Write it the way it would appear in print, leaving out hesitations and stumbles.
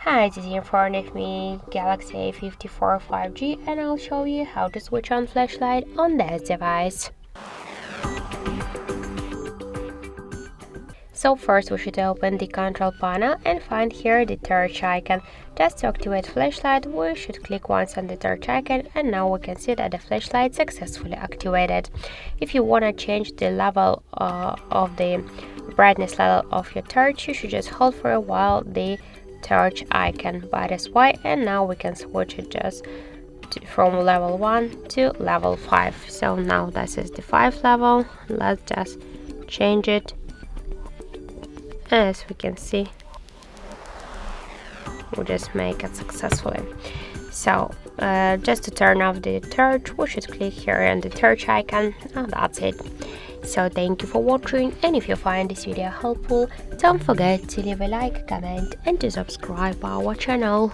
Hi, this is in front of me Galaxy A54 5G, and I'll show you how to switch on flashlight on this device. So first we should open the control panel and find here the torch icon. Just to activate flashlight, we should click once on the torch icon, and now we can see that the flashlight successfully activated. If you want to change the level of the brightness level of your torch, you should just hold for a while the torch icon by this way, and now we can switch it just from level 1 to level 5. So now this is the 5 level. Let's just change it. As we can see, we just make it successfully. So just to turn off the torch, we should click here on the torch icon, and that's it. So thank you for watching, and if you find this video helpful, don't forget to leave a like, comment and to subscribe our channel.